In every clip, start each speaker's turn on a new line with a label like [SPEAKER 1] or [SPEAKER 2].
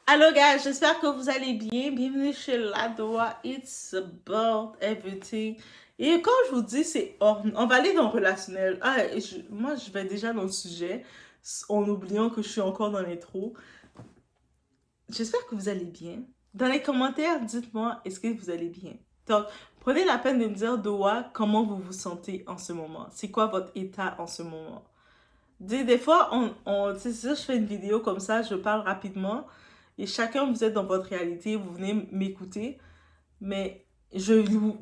[SPEAKER 1] Hello guys, j'espère que vous allez bien. Bienvenue chez Ladoa. It's about everything. Et quand je vous dis, on va aller dans le relationnel. Moi, je vais déjà dans le sujet en oubliant que je suis encore dans l'intro. J'espère que vous allez bien. Dans les commentaires, dites-moi, est-ce que vous allez bien? Donc, prenez la peine de me dire, Doa, comment vous vous sentez en ce moment. C'est quoi votre état en ce moment? Des fois, c'est sûr, je fais une vidéo comme ça, je parle rapidement et chacun, vous êtes dans votre réalité, vous venez m'écouter. Mais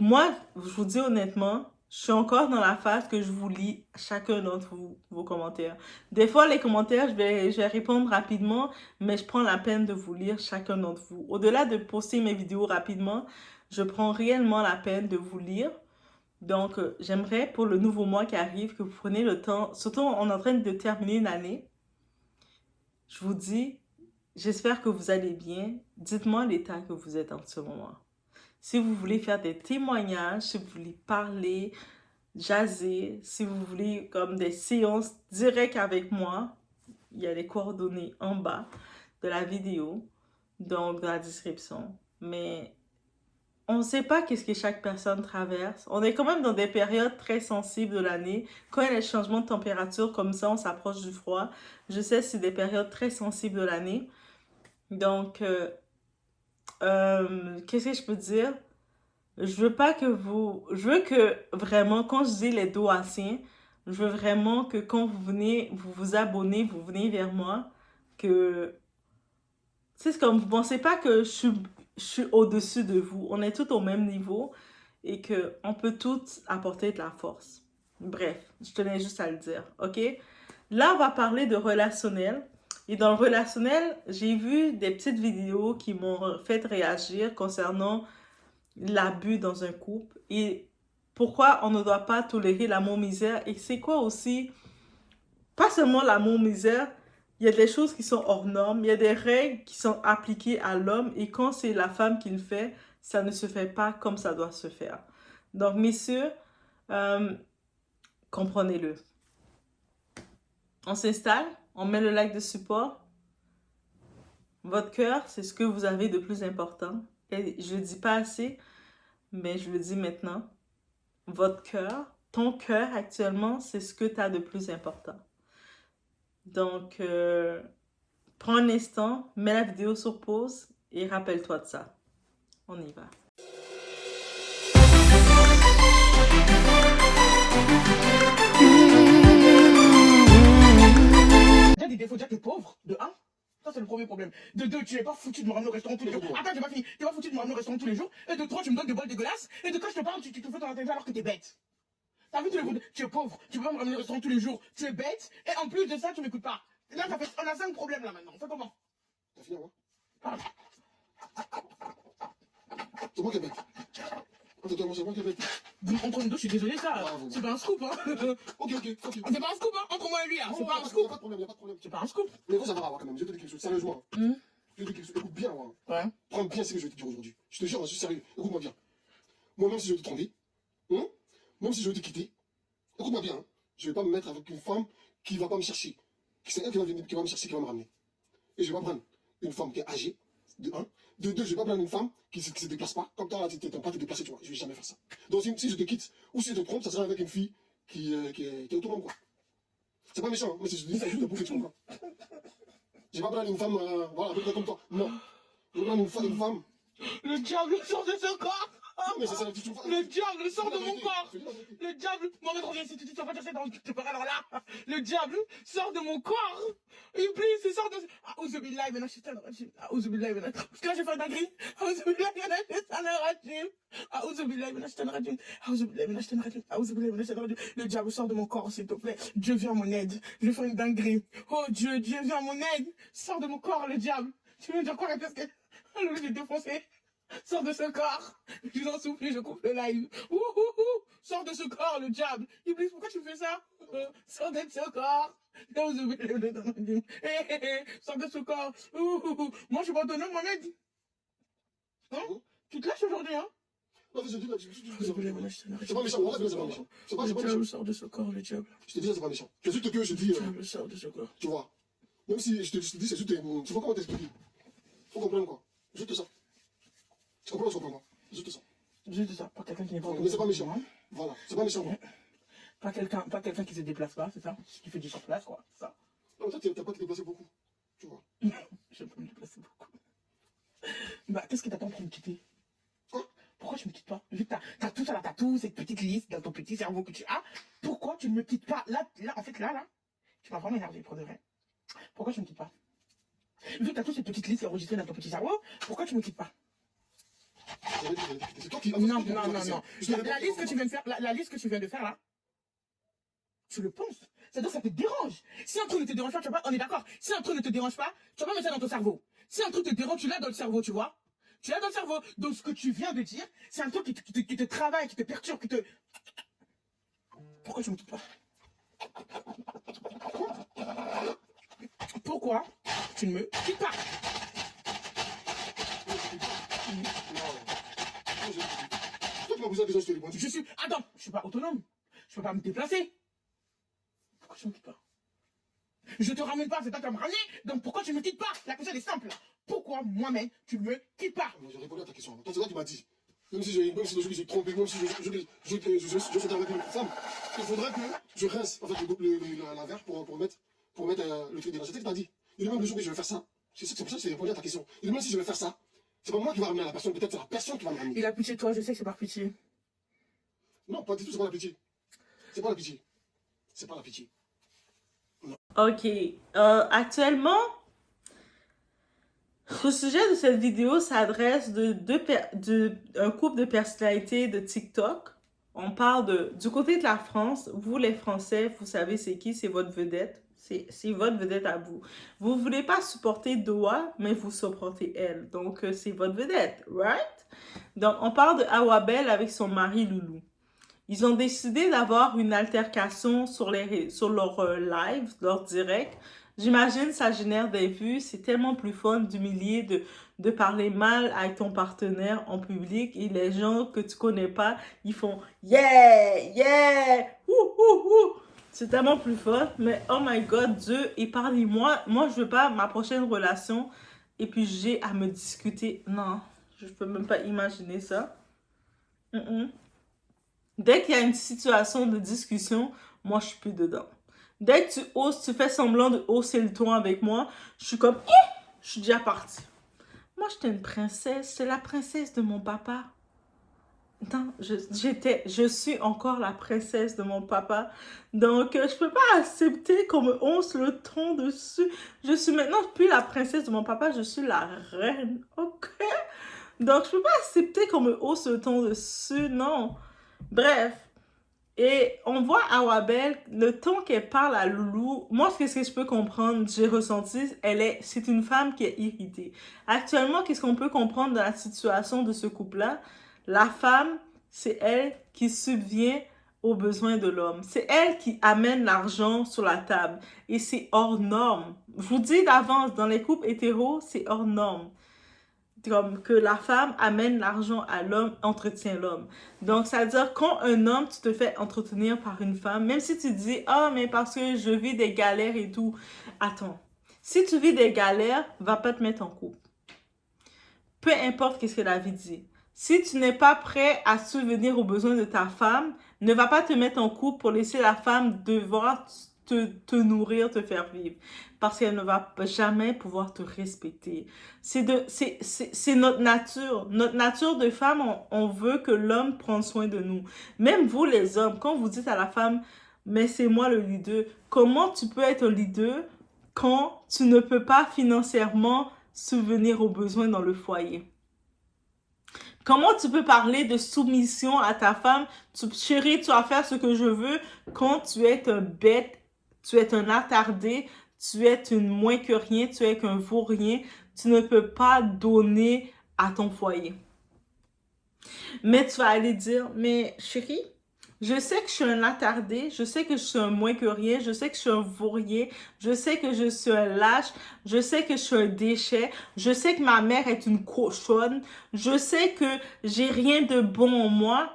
[SPEAKER 1] moi, je vous dis honnêtement, je suis encore dans la phase que je vous lis chacun d'entre vous, vos commentaires. Des fois, les commentaires, je vais répondre rapidement, mais je prends la peine de vous lire chacun d'entre vous. Au-delà de poster mes vidéos rapidement, je prends réellement la peine de vous lire. Donc, j'aimerais pour le nouveau mois qui arrive que vous preniez le temps, surtout on est en train de terminer une année, je vous dis, j'espère que vous allez bien. Dites-moi l'état que vous êtes en ce moment. Si vous voulez faire des témoignages, si vous voulez parler, jaser, si vous voulez comme des séances directes avec moi, il y a les coordonnées en bas de la vidéo, donc dans la description. Mais on ne sait pas qu'est-ce que chaque personne traverse. On est quand même dans des périodes très sensibles de l'année. Quand il y a les changements de température comme ça, on s'approche du froid. Je sais que c'est des périodes très sensibles de l'année. Donc, qu'est-ce que je peux dire? Je veux que vraiment, quand je dis les doassiens, je veux vraiment que quand vous venez, vous vous abonnez, vous venez vers moi, que c'est comme vous pensez pas que je suis au-dessus de vous. On est tous au même niveau et que on peut tous apporter de la force. Bref, je tenais juste à le dire, ok? Là, on va parler de relationnel. Et dans le relationnel, j'ai vu des petites vidéos qui m'ont fait réagir concernant l'abus dans un couple et pourquoi on ne doit pas tolérer l'amour-misère et c'est quoi aussi, pas seulement l'amour-misère, il y a des choses qui sont hors normes, il y a des règles qui sont appliquées à l'homme et quand c'est la femme qui le fait, ça ne se fait pas comme ça doit se faire. Donc, messieurs, euh, comprenez-le. On s'installe, on met le like de support. Votre cœur, c'est ce que vous avez de plus important. Et je ne le dis pas assez, mais je le dis maintenant. Votre cœur, ton cœur actuellement, c'est ce que tu as de plus important. Donc, prends un instant, mets la vidéo sur pause et rappelle-toi de ça. On y va.
[SPEAKER 2] Déjà des défauts, déjà t'es pauvre, de un. Ça c'est le premier problème. De deux, tu n'es pas foutu de me ramener au restaurant tous les jours. Attends, j'ai pas fini. T'es pas foutu de me ramener au restaurant tous les jours. Et de trois, tu me donnes des bols dégueulasses. Et de quand je te parle, tu te fais ton attention alors que t'es bête. T'as vu tous les coups tu es pauvre, tu peux pas me ramener au restaurant tous les jours. Tu es bête. Et en plus de ça, tu m'écoutes pas. Là, on a 5 problèmes là maintenant. On fait comment? T'as fini, moi? C'est moi qui est bête. C'est moi qui est bête. Entre nous deux, je suis désolé, ça. C'est pas un scoop, hein. Ok. C'est pas un scoop, hein. Entre moi et lui, hein. C'est pas un scoop. Y'a pas de problème. C'est pas un scoop. Mais il faut savoir, quand même. Je vais te dire quelque chose, sérieusement. Je vais te dire quelque chose. Écoute bien, moi. Ouais. Prends bien ce que je vais te dire aujourd'hui. Je te jure, je suis sérieux. Écoute-moi bien. Moi, même si je vais te tromper, même si je vais te quitter, écoute-moi bien. Je vais pas me mettre avec une femme qui va pas me chercher. C'est elle qui va venir, qui va me chercher, qui va me ramener. Et je vais pas prendre une femme qui est âgée, de un. De deux, je vais pas prendre une femme qui se déplace pas. Comme toi, là, tu t'es pas te déplacer, tu vois. Je vais jamais faire ça. Donc, si je te quitte, ou si je te trompe, ça sera avec une fille qui est autonome, quoi. C'est pas méchant, hein, mais je te dis ça juste pour que tu comprends. Je vais pas prendre une femme, voilà, à peu près comme toi. Non. Je vais prendre une femme. Le diable sort de ce corps. Mais c'est ça, le diable sort de mon corps. Le diable, Mohamed, reviens ici, tu vas pas dire ça dans le parles alors là. Le diable sort de mon corps. Iblis, sort de. Aouzubillah, ibn Ashtan Rajim. Aouzubillah, ibn Ashtan. Parce que là, j'ai fait un dinguerie. Aouzubillah, ibn Ashtan Rajim. Aouzubillah, ibn Ashtan Rajim. Aouzubillah, ibn Ashtan Rajim. Aouzubillah, ibn Ashtan Rajim. Le diable sort de mon corps, s'il te plaît. Dieu, viens à mon aide. Je vais faire une dinguerie. Oh Dieu, Dieu, viens à mon aide. Sors de mon corps, le diable. Tu veux me dire quoi, qu'est-ce que. Le j'ai défoncé. Sors de ce corps. Je vous en supplie, je coupe le live. Sors de ce corps, le diable. Iblis, pourquoi tu fais ça? Sors de ce corps. Sors de ce corps. Moi, je suis pas autonome, Mohamed. Hein? Tu te lâches aujourd'hui, hein? Non, je dis là, c'est pas méchant, c'est pas méchant. C'est pas méchant. Le diable sort de ce corps, le diable. Je te dis ça, c'est pas méchant. C'est juste que je te dis. Le diable sort de ce corps. Tu vois. Même si je te dis, c'est juste. Tu vois comment t'expliquer? Faut problème, quoi. Juste ça. Tu comprends ou tu comprends pas? Juste ça. Juste ça. Pas quelqu'un qui n'est pas... Mais c'est pas méchant, hein. Voilà. C'est pas méchant, quoi. Pas quelqu'un qui se déplace pas, c'est ça? Qui fait du sur place, quoi. Ça. Non, toi, t'as pas te déplacer beaucoup. Tu vois. Je peux me déplacer beaucoup. Bah, qu'est-ce que t'attends pour me quitter? Quoi? Pourquoi tu me quittes pas? Vu que t'as tout ça là, t'as tout cette petite liste dans ton petit cerveau que tu as. Pourquoi tu ne me quittes pas? Là, en fait, là, tu m'as vraiment énervé pour de vrai. Pourquoi tu me quittes pas? Vu que t'as toute cette petite liste enregistrée dans ton petit cerveau, pourquoi tu me quittes pas? C'est toi qui... Non. La liste que tu viens de faire, la liste que tu viens de faire là, tu le penses. C'est-à-dire que ça te dérange. Si un truc ne te dérange pas, tu vois pas, on est d'accord. Si un truc ne te dérange pas, tu vas pas mettre ça dans ton cerveau. Si un truc te dérange, tu l'as dans le cerveau, tu vois. Tu l'as dans le cerveau. Donc ce que tu viens de dire, c'est un truc qui te travaille, qui te perturbe, qui te... Pourquoi tu me quittes pas? Pourquoi tu ne me quittes pas? Je suis... Attends, je suis pas autonome. Je peux pas me déplacer. Pourquoi tu me quittes pas? Je te ramène pas, c'est toi qui vas me ramener. Donc pourquoi tu me quittes pas? La question est simple. Pourquoi moi-même tu ne me quittes pas? Je réponds à ta question. Toi, c'est toi qui m'as dit. Même si je suis trompé, même si je suis avec une femme, il faudrait que je rince en fait, la verre pour mettre le truc dedans. C'est ce que tu as dit. Il est même le jour où je vais faire ça. C'est pour ça que j'ai répondu à ta question. Il est même si je vais faire ça, c'est pas moi qui va ramener à la personne, peut-être c'est la personne qui va me ramener. Il a pitié de toi, je sais que c'est par pitié. Non, pas du tout, c'est pas la pitié. C'est pas la pitié. C'est pas la pitié. Non.
[SPEAKER 1] Ok. Actuellement, le sujet de cette vidéo s'adresse un couple de personnalités de TikTok. On parle du côté de la France. Vous, les Français, vous savez c'est qui? C'est votre vedette. C'est votre vedette à vous. Vous ne voulez pas supporter Doa, mais vous supportez elle. Donc, c'est votre vedette, right? Donc, on parle de Awabel avec son mari Loulou. Ils ont décidé d'avoir une altercation sur leur live, leur direct. J'imagine ça génère des vues. C'est tellement plus fun d'humilier, de parler mal avec ton partenaire en public. Et les gens que tu connais pas, ils font « Yeah! Yeah! Ouh, ouh, ouh! » C'est tellement plus fun. Mais oh my God, Dieu, épargne-moi. Moi, je veux pas ma prochaine relation. Et puis, j'ai à me discuter. Non, je peux même pas imaginer ça. Dès qu'il y a une situation de discussion, moi, je suis plus dedans. Dès que tu fais semblant de hausser le ton avec moi, je suis comme, je suis déjà partie. Moi, j'étais une princesse. C'est la princesse de mon papa. Non, je suis encore la princesse de mon papa. Donc, je peux pas accepter qu'on me hausse le ton dessus. Je suis maintenant plus la princesse de mon papa, je suis la reine. Ok? Donc, je peux pas accepter qu'on me hausse le ton dessus. Non. Bref. Et on voit Awabel, le ton qu'elle parle à Loulou, moi, ce que je peux comprendre, j'ai ressenti, c'est une femme qui est irritée. Actuellement, qu'est-ce qu'on peut comprendre dans la situation de ce couple-là? La femme, c'est elle qui subvient aux besoins de l'homme. C'est elle qui amène l'argent sur la table. Et c'est hors norme. Je vous dis d'avance, dans les couples hétéros, c'est hors norme. Comme que la femme amène l'argent à l'homme, entretient l'homme. Donc, ça veut dire quand un homme, tu te fais entretenir par une femme, même si tu dis « Ah, mais parce que je vis des galères et tout. » Attends. Si tu vis des galères, va pas te mettre en couple. Peu importe qu'est-ce que la vie dit. Si tu n'es pas prêt à subvenir aux besoins de ta femme, ne va pas te mettre en couple pour laisser la femme devoir te nourrir, te faire vivre. Parce qu'elle ne va jamais pouvoir te respecter. C'est notre nature. Notre nature de femme, on veut que l'homme prenne soin de nous. Même vous, les hommes, quand vous dites à la femme, mais c'est moi le leader, comment tu peux être un leader quand tu ne peux pas financièrement subvenir aux besoins dans le foyer? Comment tu peux parler de soumission à ta femme? Chérie, tu vas faire ce que je veux quand tu es un bête, tu es un attardé, tu es une moins que rien, tu es qu'un vaurien. Tu ne peux pas donner à ton foyer. Mais tu vas aller dire, mais chérie, je sais que je suis un attardé, je sais que je suis un moins que rien, je sais que je suis un vaurien, je sais que je suis un lâche, je sais que je suis un déchet, je sais que ma mère est une cochonne, je sais que j'ai rien de bon en moi,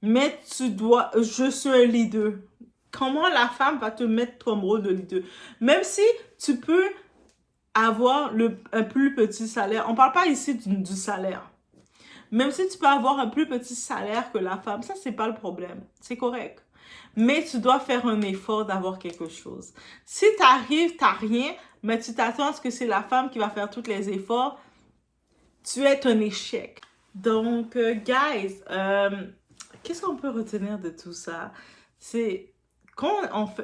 [SPEAKER 1] mais je suis un leader. Comment la femme va te mettre comme rôle de leader? Même si tu peux avoir un plus petit salaire. On parle pas ici du salaire. Même si tu peux avoir un plus petit salaire que la femme, ça, c'est pas le problème. C'est correct. Mais tu dois faire un effort d'avoir quelque chose. Si t'arrives, t'as rien, mais tu t'attends à ce que c'est la femme qui va faire tous les efforts, tu es un échec. Donc, guys, qu'est-ce qu'on peut retenir de tout ça? C'est quand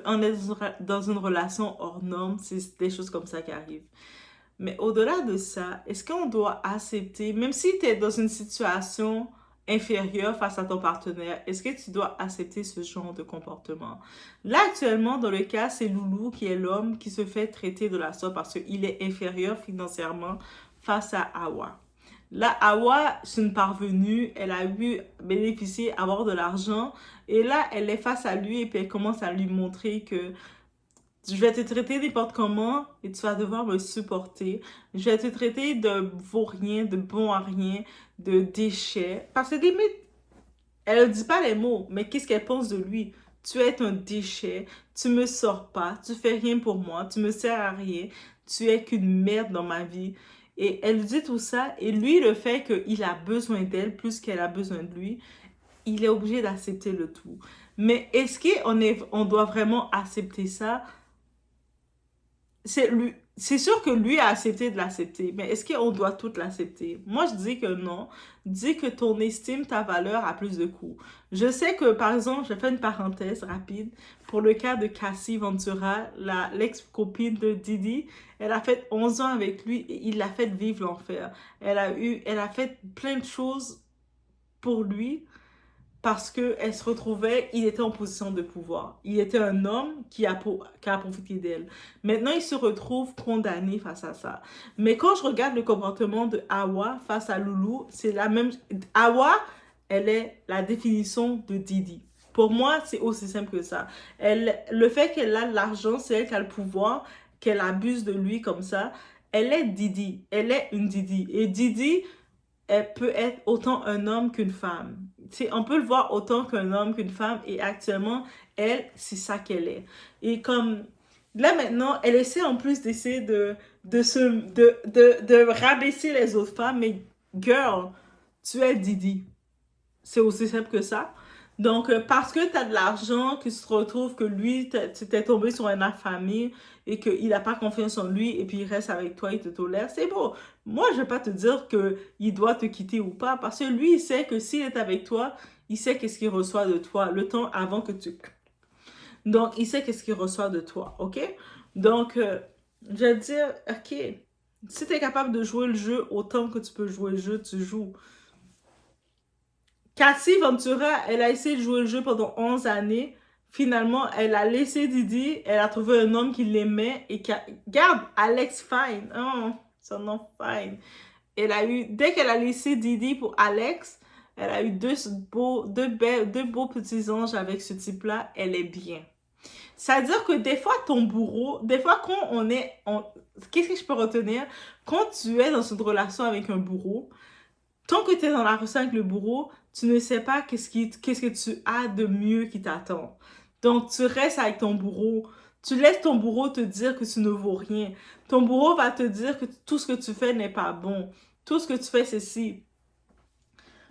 [SPEAKER 1] on est dans une relation hors norme, c'est des choses comme ça qui arrivent. Mais au-delà de ça, est-ce qu'on doit accepter, même si tu es dans une situation inférieure face à ton partenaire, est-ce que tu dois accepter ce genre de comportement? Là, actuellement, dans le cas, c'est Loulou qui est l'homme qui se fait traiter de la sorte parce qu'il est inférieur financièrement face à Hawa. Là, Hawa, c'est une parvenue, elle a eu bénéficier, avoir de l'argent, et là, elle est face à lui et puis elle commence à lui montrer que je vais te traiter n'importe comment et tu vas devoir me supporter. Je vais te traiter de vaurien, de bon à rien, de déchet. Parce que limite, elle ne dit pas les mots, mais qu'est-ce qu'elle pense de lui? Tu es un déchet, tu me sors pas, tu fais rien pour moi, tu me sers à rien, tu es qu'une merde dans ma vie. Et elle dit tout ça, et lui, le fait qu'il a besoin d'elle plus qu'elle a besoin de lui, il est obligé d'accepter le tout. Mais est-ce qu'on doit vraiment accepter ça? C'est sûr que lui a accepté de l'accepter, mais est-ce qu'on doit tout l'accepter? Moi, je dis que non. Dis que ton estime, ta valeur a plus de coût. Je sais que, par exemple, je fais une parenthèse rapide. Pour le cas de Cassie Ventura, l'ex-copine de Didi, elle a fait 11 ans avec lui et il l'a fait vivre l'enfer. Elle a fait plein de choses pour lui parce qu'elle se retrouvait, il était en position de pouvoir. Il était un homme qui a profité d'elle. Maintenant, il se retrouve condamné face à ça. Mais quand je regarde le comportement de Hawa face à Loulou, c'est la même... Hawa, elle est la définition de Didi. Pour moi, c'est aussi simple que ça. Le fait qu'elle a l'argent, c'est elle qui a le pouvoir, qu'elle abuse de lui comme ça. Elle est Didi. Elle est une Didi. Et Didi, elle peut être autant un homme qu'une femme. T'sais, on peut le voir autant qu'un homme qu'une femme et actuellement, elle, c'est ça qu'elle est. Et comme là maintenant, elle essaie en plus d'essayer de rabaisser les autres femmes, mais girl, tu es Didi. C'est aussi simple que ça. Donc, parce que tu as de l'argent, que tu te retrouves que lui, tu t'es tombé sur un affamé et qu'il n'a pas confiance en lui et puis il reste avec toi, il te tolère, c'est beau. Moi, je vais pas te dire qu'il doit te quitter ou pas parce que lui, il sait que s'il est avec toi, il sait qu'est-ce qu'il reçoit de toi le temps avant que tu... Donc, il sait qu'est-ce qu'il reçoit de toi, ok? Donc, je vais dire, ok, si tu es capable de jouer le jeu autant que tu peux jouer le jeu, tu joues. Cassie Ventura, elle a essayé de jouer le jeu pendant 11 années. Finalement, elle a laissé Didi. Elle a trouvé un homme qui l'aimait. Et regarde, Alex Fine. Oh, son nom Fine. Dès qu'elle a laissé Didi pour Alex, elle a eu deux beaux petits anges avec ce type-là. Elle est bien. C'est-à-dire que des fois, ton bourreau, des fois, qu'est-ce que je peux retenir? Quand tu es dans une relation avec un bourreau, tant que tu es dans la relation avec le bourreau, tu ne sais pas qu'est-ce que tu as de mieux qui t'attend. Donc, tu restes avec ton bourreau. Tu laisses ton bourreau te dire que tu ne vaux rien. Ton bourreau va te dire que tout ce que tu fais n'est pas bon. Tout ce que tu fais, c'est ci.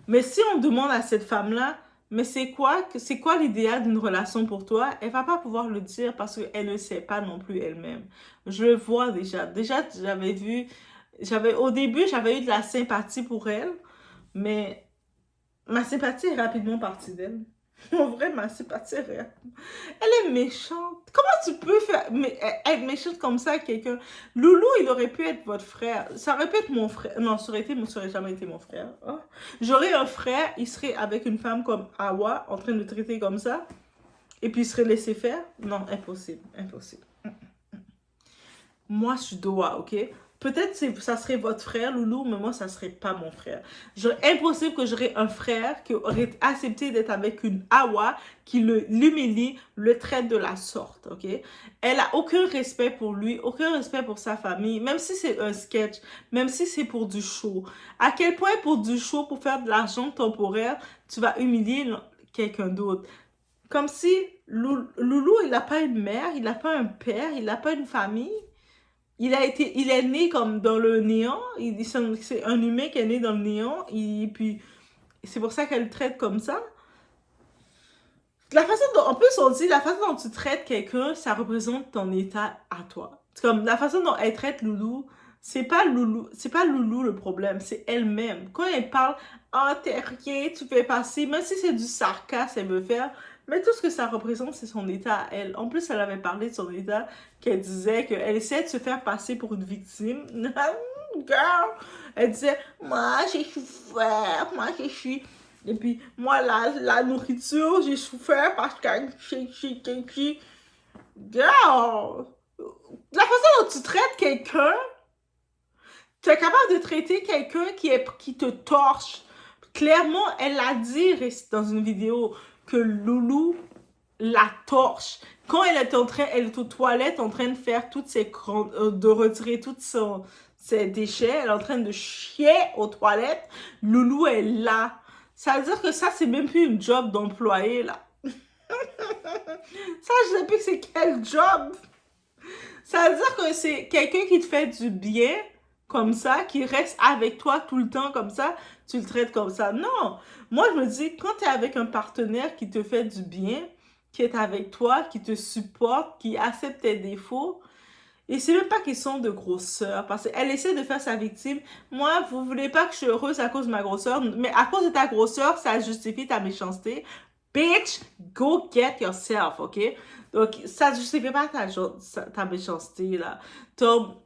[SPEAKER 1] Mais si on demande à cette femme-là, mais c'est quoi l'idéal d'une relation pour toi? Elle va pas pouvoir le dire parce qu'elle ne sait pas non plus elle-même. Je le vois déjà. Déjà, au début, j'avais eu de la sympathie pour elle, mais ma sympathie est rapidement partie d'elle. En vrai, ma sympathie est Elle est méchante. Comment tu peux être méchante comme ça à quelqu'un? Loulou, il aurait pu être votre frère. Ça aurait pu être mon frère. Non, ça aurait jamais été mon frère. Oh. J'aurais un frère, il serait avec une femme comme Hawa, en train de le traiter comme ça, et puis il serait laissé faire. Non, impossible, impossible. Moi, je dois, ok? Peut-être ça serait votre frère, Loulou, mais moi, ça serait pas mon frère. Impossible que j'aurais un frère qui aurait accepté d'être avec une Hawa qui l'humilie, le traite de la sorte, ok? Elle a aucun respect pour lui, aucun respect pour sa famille, même si c'est un sketch, même si c'est pour du show. À quel point pour du show, pour faire de l'argent temporaire, tu vas humilier quelqu'un d'autre? Comme si Loulou, il n'a pas une mère, il n'a pas un père, il n'a pas une famille. il est né comme dans le néant. C'est un humain qui est né dans le néant. Et puis, c'est pour ça qu'elle le traite comme ça. La façon dont, en plus, on dit, la façon dont tu traites quelqu'un, ça représente ton état à toi. C'est comme la façon dont elle traite Loulou, c'est pas Loulou le problème, c'est elle-même. Quand elle parle, oh, t'es rien, tu fais passer, même si c'est du sarcasme, elle veut faire, mais tout ce que ça représente, c'est son état à elle. En plus, elle avait parlé de son état, qu'elle disait qu'elle essayait de se faire passer pour une victime. Girl! Elle disait, moi, j'ai souffert, moi, je suis... Et puis, moi, la nourriture, j'ai souffert parce que girl! La façon dont tu traites quelqu'un, tu es capable de traiter quelqu'un qui te torche. Clairement, elle l'a dit dans une vidéo que Loulou la torche. Quand elle est aux toilettes en train de faire de retirer tous ses déchets, elle est en train de chier aux toilettes, Loulou est là. Ça veut dire que ça, c'est même plus une job d'employé, là. Ça, je sais plus c'est quel job. Ça veut dire que c'est quelqu'un qui te fait du bien, comme ça, qui reste avec toi tout le temps comme ça, tu le traites comme ça. Non! Moi, je me dis, quand tu es avec un partenaire qui te fait du bien, qui est avec toi, qui te supporte, qui accepte tes défauts, et c'est même pas question de grosseur, parce qu'elle essaie de faire sa victime. Moi, vous voulez pas que je sois heureuse à cause de ma grosseur, mais à cause de ta grosseur, ça justifie ta méchanceté. Bitch, go get yourself, ok? Donc, ça justifie pas ta méchanceté, là. Donc,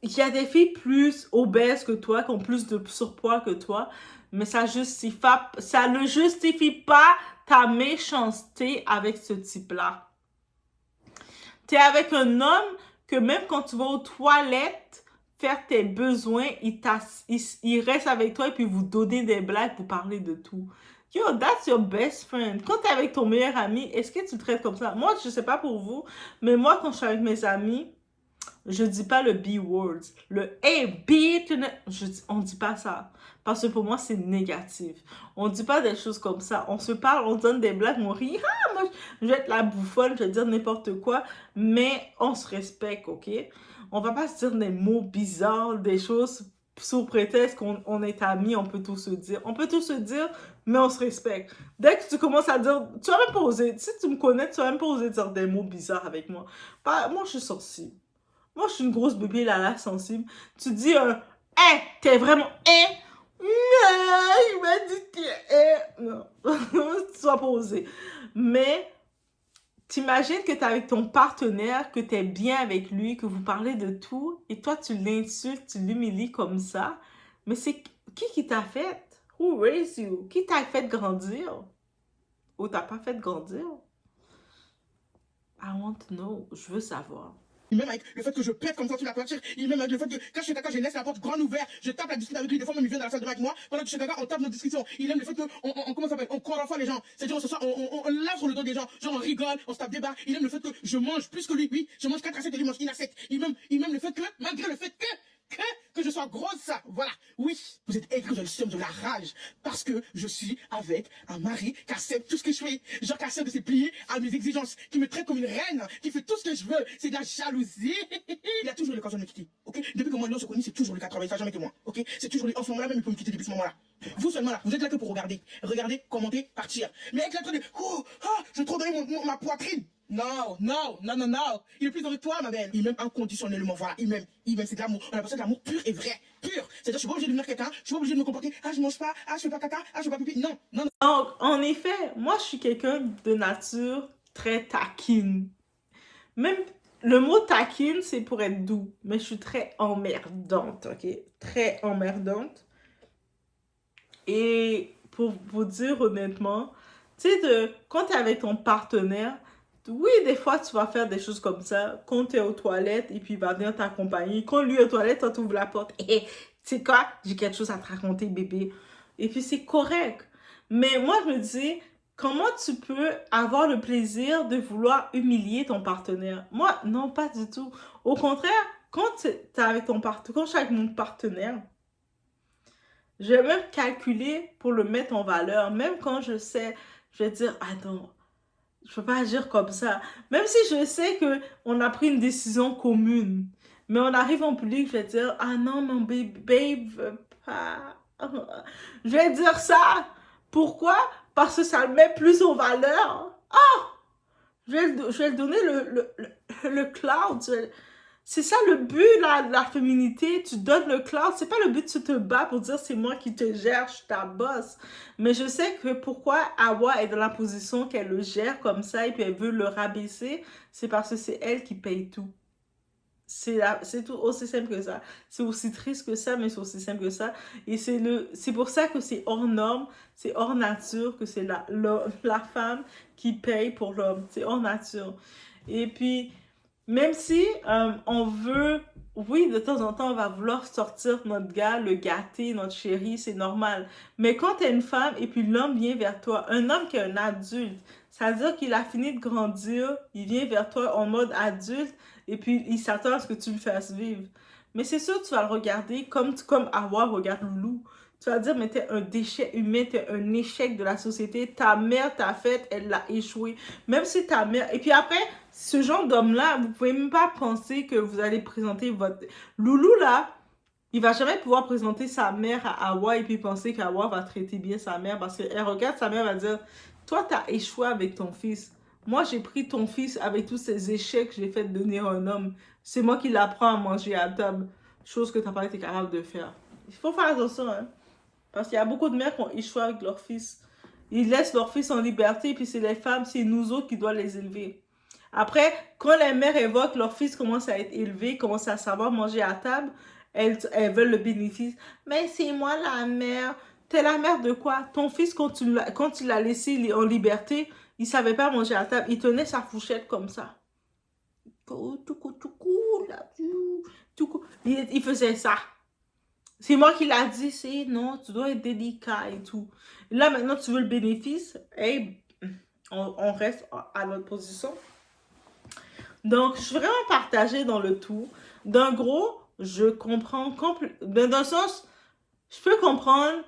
[SPEAKER 1] il y a des filles plus obèses que toi, qui ont plus de surpoids que toi, mais ça ne justifie pas ta méchanceté avec ce type-là. Tu es avec un homme que même quand tu vas aux toilettes faire tes besoins, il reste avec toi et puis vous donnez des blagues, vous parlez de tout. Yo, that's your best friend. Quand tu es avec ton meilleur ami, est-ce que tu le traites comme ça? Moi, je sais pas pour vous, mais quand je suis avec mes amis, je dis pas le B-words. Le hey, bitch, on dit pas ça. Parce que pour moi, c'est négatif. On dit pas des choses comme ça. On se parle, on donne des blagues, on rit. Ah, moi, je vais être la bouffonne, je vais dire n'importe quoi. Mais on se respecte, ok? On va pas se dire des mots bizarres, des choses sous prétexte qu'on est amis, on peut tout se dire. On peut tout se dire, mais on se respecte. Dès que tu commences à dire, tu vas même pas oser, si tu me connais, tu vas même pas oser dire des mots bizarres avec moi. Moi, je suis sorcière. Moi, je suis une grosse bébé là sensible. Tu dis t'es vraiment non, il m'a dit que non, tu vas pas oser. Mais t'imagines que t'es avec ton partenaire, que t'es bien avec lui, que vous parlez de tout, et toi tu l'insultes, tu l'humilies comme ça. Mais c'est qui t'a fait? Who raised you? Qui t'a fait grandir? Ou t'as pas fait grandir? I want to know. Je veux savoir.
[SPEAKER 2] Même avec le fait que je pète comme ça sur la toiture, même avec le fait que quand je suis caca, je laisse la porte grande ouverte, je tape la discussion avec lui, des fois même il vient dans la salle de bain avec moi, pendant que je suis caca, on tape nos discussions. Il aime le fait qu'on comment ça s'appelle, on croit les gens, c'est-à-dire on se soir, on lave sur le dos des gens, genre on rigole, on se tape des barres. Il aime le fait que je mange plus que lui, oui, je mange 4 assiettes et lui mange une assiette. Il aime le fait que, malgré le fait que je sois grosse, ça, voilà, oui, vous êtes aigri, je le suis de la rage, parce que je suis avec un mari qui accepte tout ce que je fais, genre qui accepte de se plier à mes exigences, qui me traite comme une reine, qui fait tout ce que je veux, c'est de la jalousie. Il a toujours l'occasion de me quitter, ok? Depuis que moi et lui on se connaît, c'est toujours lui qui a travaillé, ça jamais que moi, ok? C'est toujours lui, en ce moment-là même il peut me quitter depuis ce moment-là. Vous seulement là, vous êtes là que pour regarder, commenter, partir. Mais avec la train de, je trop donné ma poitrine. Non. Il est plus avec toi, ma belle. Il m'aime inconditionnellement, voilà. Il m'aime. C'est de l'amour. On appelle ça de l'amour pur et vrai. Pur. C'est-à-dire, je suis pas obligé de devenir quelqu'un. Je suis pas obligé de me comporter. Ah, je mange pas. Ah, je fais pas caca. Ah, je fais pas pipi. Non.
[SPEAKER 1] Donc, en effet, moi, je suis quelqu'un de nature très taquine. Même le mot taquine, c'est pour être doux. Mais je suis très emmerdante, ok? Très emmerdante. Et pour vous dire honnêtement, tu sais, quand tu es avec ton partenaire, oui, des fois, tu vas faire des choses comme ça. Quand tu es aux toilettes et puis il va venir t'accompagner. Quand lui est aux toilettes, tu ouvres la porte. Et tu sais quoi? J'ai quelque chose à te raconter, bébé. Et puis, c'est correct. Mais moi, je me dis, comment tu peux avoir le plaisir de vouloir humilier ton partenaire? Moi, non, pas du tout. Au contraire, quand je suis avec mon partenaire, je vais même calculer pour le mettre en valeur. Même quand je sais, je vais dire, attends, Je peux pas agir comme ça. Même si je sais que on a pris une décision commune. Mais on arrive en public, je vais dire, ah non, mon babe veut pas. Je vais dire ça. Pourquoi? Parce que ça le met plus en valeur. Je vais le donner le cloud. C'est ça le but là, de la féminité. Tu donnes le cloud. C'est pas le but de te battre pour dire c'est moi qui te gère, je suis ta boss. Mais je sais que pourquoi Hawa est dans la position qu'elle le gère comme ça et puis elle veut le rabaisser, c'est parce que c'est elle qui paye tout. C'est tout aussi simple que ça. C'est aussi triste que ça, mais c'est aussi simple que ça. Et c'est pour ça que c'est hors norme, c'est hors nature, que c'est la femme qui paye pour l'homme. C'est hors nature. Et puis, même si on veut, oui, de temps en temps, on va vouloir sortir notre gars, le gâter, notre chéri, c'est normal. Mais quand tu es une femme et puis l'homme vient vers toi, un homme qui est un adulte, ça veut dire qu'il a fini de grandir, il vient vers toi en mode adulte et puis il s'attend à ce que tu le fasses vivre. Mais c'est sûr, tu vas le regarder comme Hawa regarde Loulou. Tu vas dire, mais t'es un déchet humain, t'es un échec de la société. Ta mère t'a fait, elle l'a échoué. Même si ta mère... Et puis après, ce genre d'homme-là, vous pouvez même pas penser que vous allez présenter votre... Loulou, là, il va jamais pouvoir présenter sa mère à Hawa et puis penser qu'Hawa va traiter bien sa mère parce qu'elle regarde sa mère et va dire, toi, t'as échoué avec ton fils. Moi, j'ai pris ton fils avec tous ces échecs que j'ai fait devenir un homme. C'est moi qui l'apprends à manger à table. Chose que t'as pas été capable de faire. Il faut faire attention, hein. Parce qu'il y a beaucoup de mères qui ont échoué avec leur fils. Ils laissent leur fils en liberté, puis c'est les femmes, c'est nous autres qui doivent les élever. Après, quand les mères évoquent leur fils commence à être élevé, commence à savoir manger à table, elles veulent le bénéfice. Mais c'est moi la mère. T'es la mère de quoi? Ton fils, quand tu l'as laissé en liberté, il savait pas manger à table. Il tenait sa fourchette comme ça. Il faisait ça. C'est moi qui l'a dit, c'est non, tu dois être délicat et tout. Là, maintenant, tu veux le bénéfice, et on reste à notre position. Donc, je suis vraiment partagée dans le tout. D'un gros, je comprends d'un sens, je peux comprendre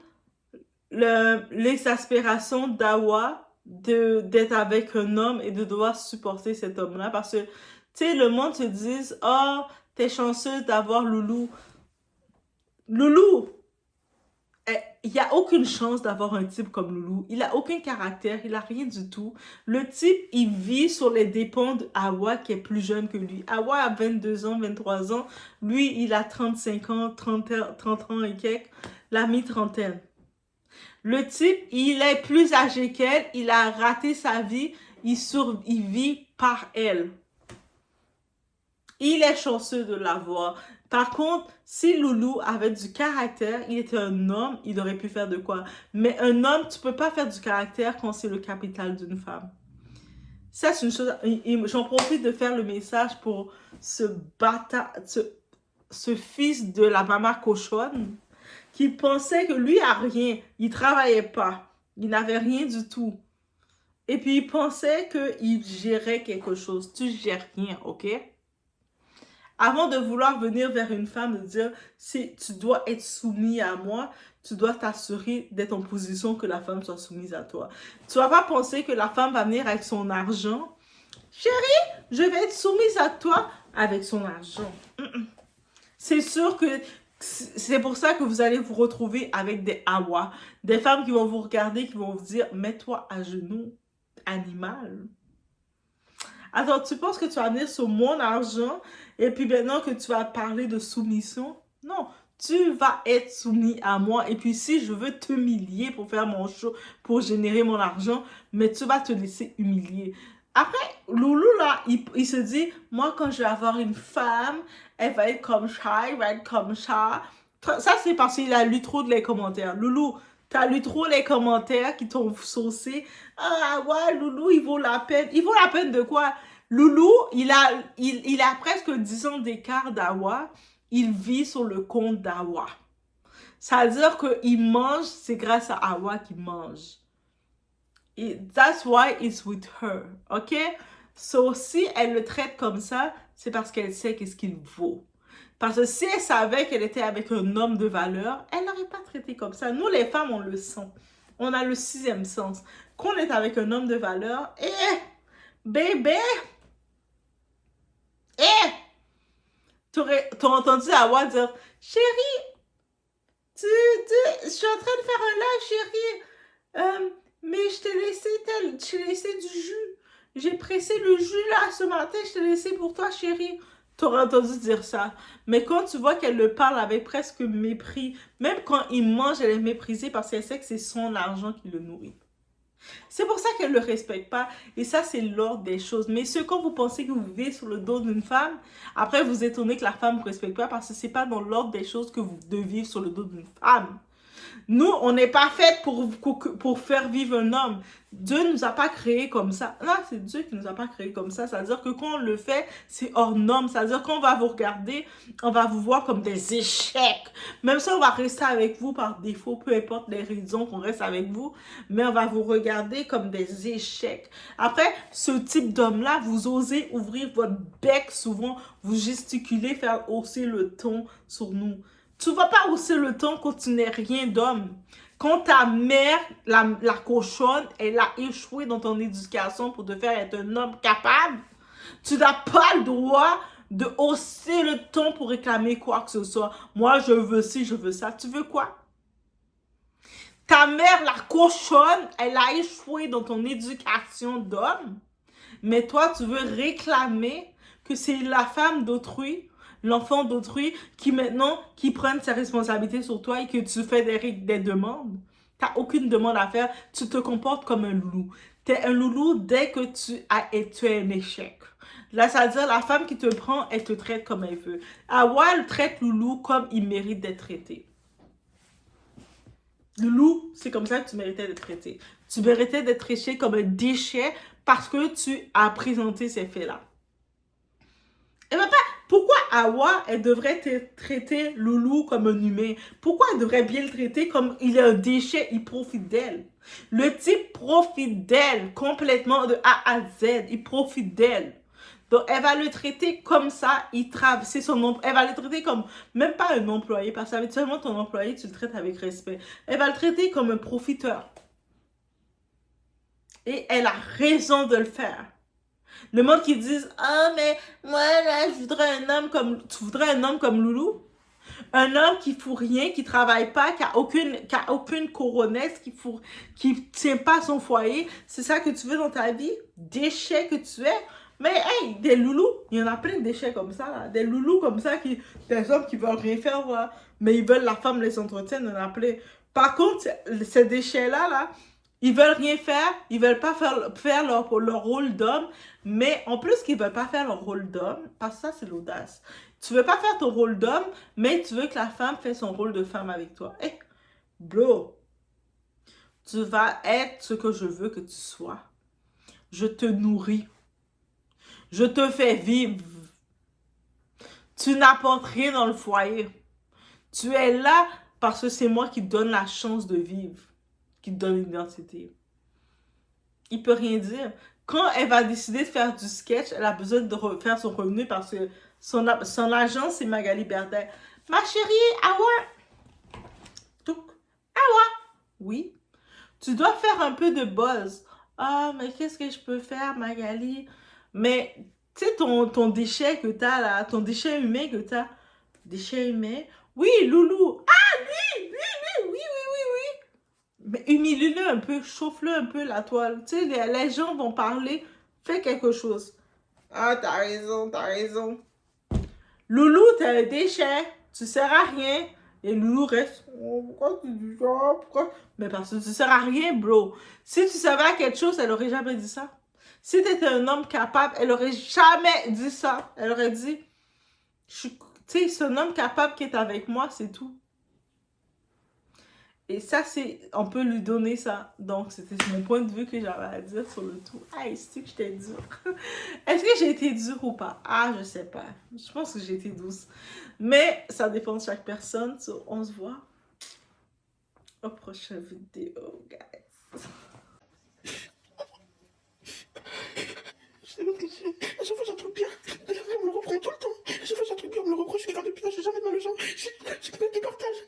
[SPEAKER 1] l'exaspération d'Hawa d'être avec un homme et de devoir supporter cet homme-là parce que, tu sais, le monde se dit, oh, t'es chanceuse d'avoir Loulou. Loulou, il n'y a aucune chance d'avoir un type comme Loulou. Il n'a aucun caractère, il n'a rien du tout. Le type, il vit sur les dépens d'Hawa qui est plus jeune que lui. Hawa a 22 ans, 23 ans. Lui, il a 35 ans, 30 ans et quelques. La mi-trentaine. Le type, il est plus âgé qu'elle. Il a raté sa vie. Il vit par elle. Il est chanceux de l'avoir. Par contre, si Loulou avait du caractère, il était un homme, il aurait pu faire de quoi. Mais un homme, tu peux pas faire du caractère quand c'est le capital d'une femme. Ça, c'est une chose... J'en profite de faire le message pour ce bâtard, ce fils de la maman cochonne, qui pensait que lui a rien. Il travaillait pas. Il n'avait rien du tout. Et puis, il pensait qu'il gérait quelque chose. Tu gères rien, ok? Avant de vouloir venir vers une femme, de dire, si tu dois être soumis à moi, tu dois t'assurer d'être en position que la femme soit soumise à toi. Tu vas pas penser que la femme va venir avec son argent. Chérie, je vais être soumise à toi avec son argent. C'est sûr que c'est pour ça que vous allez vous retrouver avec des Hawa, des femmes qui vont vous regarder, qui vont vous dire, mets-toi à genoux, animal. Attends, tu penses que tu vas venir sur mon argent et puis maintenant que tu vas parler de soumission? Non, tu vas être soumis à moi et puis si je veux t'humilier pour faire mon show, pour générer mon argent, mais tu vas te laisser humilier. Après, Loulou, là, il se dit, moi, quand je vais avoir une femme, elle va être comme ça, elle va être comme ça. Ça, c'est parce qu'il a lu trop de les commentaires. Loulou, t'as lu trop les commentaires qui t'ont saucé. Ah ouais, Loulou, il vaut la peine. Il vaut la peine de quoi? Loulou, il a presque 10 ans d'écart d'Hawa. Il vit sur le compte d'Hawa. Ça veut dire qu'il mange, c'est grâce à Hawa qu'il mange. That's why it's with her, ok? So, si elle le traite comme ça, c'est parce qu'elle sait qu'est-ce qu'il vaut. Parce que si elle savait qu'elle était avec un homme de valeur, elle n'aurait pas traité comme ça. Nous, les femmes, on le sent. On a le 6e sens. Quand on est avec un homme de valeur, Bébé! Eh! T'aurais entendu Hawa dire, chérie, je suis en train de faire un live, chérie. Mais je t'ai laissé du jus. J'ai pressé le jus là ce matin, je t'ai laissé pour toi, chérie. T'aurais entendu dire ça. Mais quand tu vois qu'elle le parle avec presque mépris, même quand il mange, elle est méprisée parce qu'elle sait que c'est son argent qui le nourrit. C'est pour ça qu'elle ne le respecte pas. Et ça, c'est l'ordre des choses. Mais ce quand vous pensez que vous vivez sur le dos d'une femme, après vous étonnez que la femme ne vous respecte pas parce que ce n'est pas dans l'ordre des choses que vous devez vivre sur le dos d'une femme. Nous, on n'est pas fait pour faire vivre un homme. Dieu ne nous a pas créés comme ça. Non, c'est Dieu qui ne nous a pas créés comme ça. C'est-à-dire que quand on le fait, c'est hors norme. C'est-à-dire qu'on va vous regarder, on va vous voir comme des échecs. Même si on va rester avec vous par défaut, peu importe les raisons qu'on reste avec vous, mais on va vous regarder comme des échecs. Après, ce type d'homme-là, vous osez ouvrir votre bec souvent, vous gesticulez, faire hausser le ton sur nous. Tu ne vas pas hausser le ton quand tu n'es rien d'homme. Quand ta mère, la cochonne, elle a échoué dans ton éducation pour te faire être un homme capable, tu n'as pas le droit de hausser le ton pour réclamer quoi que ce soit. Moi, je veux ci, je veux ça. Tu veux quoi? Ta mère, la cochonne, elle a échoué dans ton éducation d'homme, mais toi, tu veux réclamer que c'est la femme d'autrui, l'enfant d'autrui, qui prenne ses responsabilités sur toi et que tu fais des demandes. Tu n'as aucune demande à faire. Tu te comportes comme un loulou. Tu es un loulou dès que tu es un échec. Là, ça veut dire la femme qui te prend, elle te traite comme elle veut. Hawa, elle traite loulou comme il mérite d'être traité. Loulou, c'est comme ça que tu méritais d'être traité. Tu méritais d'être traité comme un déchet parce que tu as présenté ces faits-là. Et papa, pourquoi Hawa, elle devrait traiter Loulou comme un humain? Pourquoi elle devrait bien le traiter comme il est un déchet, il profite d'elle? Le type profite d'elle complètement de A à Z, il profite d'elle. Donc, elle va le traiter comme ça, elle va le traiter comme, même pas un employé, parce qu'habituellement, ton employé, tu le traites avec respect. Elle va le traiter comme un profiteur. Et elle a raison de le faire. Le monde qui dit « Ah, mais moi, là, je voudrais un homme comme... » Tu voudrais un homme comme Loulou? Un homme qui fout rien, qui travaille pas, qui a aucune coronesse, qui tient pas son foyer. C'est ça que tu veux dans ta vie? Déchet que tu es? Mais hey, des loulous, il y en a plein de déchets comme ça, là. Des loulous comme ça, des hommes qui veulent rien faire, voilà. Mais ils veulent la femme les entretienne, il y en a plein. Par contre, ces déchets-là, là, ils veulent rien faire, ils veulent pas faire leur rôle d'homme, mais en plus qu'ils veulent pas faire leur rôle d'homme, parce que ça, c'est l'audace. Tu veux pas faire ton rôle d'homme, mais tu veux que la femme fasse son rôle de femme avec toi. Eh, bro, tu vas être ce que je veux que tu sois. Je te nourris. Je te fais vivre. Tu n'apportes rien dans le foyer. Tu es là parce que c'est moi qui te donne la chance de vivre, qui te donne une identité. Il peut rien dire. Quand elle va décider de faire du sketch, elle a besoin de refaire son revenu parce que son agent, c'est Magali Berdet. Ma chérie, Hawa. Hawa. Oui. Tu dois faire un peu de buzz. Ah, mais qu'est-ce que je peux faire, Magali? Mais, tu sais, ton déchet que t'as là, ton déchet humain que t'as. Déchet humain? Oui, Loulou. Ah, oui. Mais humilie-le un peu, chauffe-le un peu la toile. Tu sais, les gens vont parler. Fais quelque chose. Ah, t'as raison. Loulou, t'es un déchet. Tu sers à rien. Et Loulou reste. Oh, pourquoi tu dis ça? Pourquoi? Mais parce que tu sers à rien, bro. Si tu savais à quelque chose, elle aurait jamais dit ça. Si t'étais un homme capable, elle aurait jamais dit ça. Elle aurait dit, tu sais, c'est un homme capable qui est avec moi, c'est tout. Et ça, on peut lui donner ça. Donc, c'était mon point de vue que j'avais à dire sur le tout. Ah, est-ce que j'étais dure? Est-ce que j'ai été dure ou pas? Ah, je sais pas. Je pense que j'ai été douce. Mais ça dépend de chaque personne. So, on se voit au prochain vidéo, guys.
[SPEAKER 2] À chaque fois, j'ai un truc bien. À chaque fois, on me le reprend tout le temps. À chaque fois, j'ai un truc bien, on me le reproche. Je regarde bien, j'ai jamais de mal aux gens. J'ai que des partages.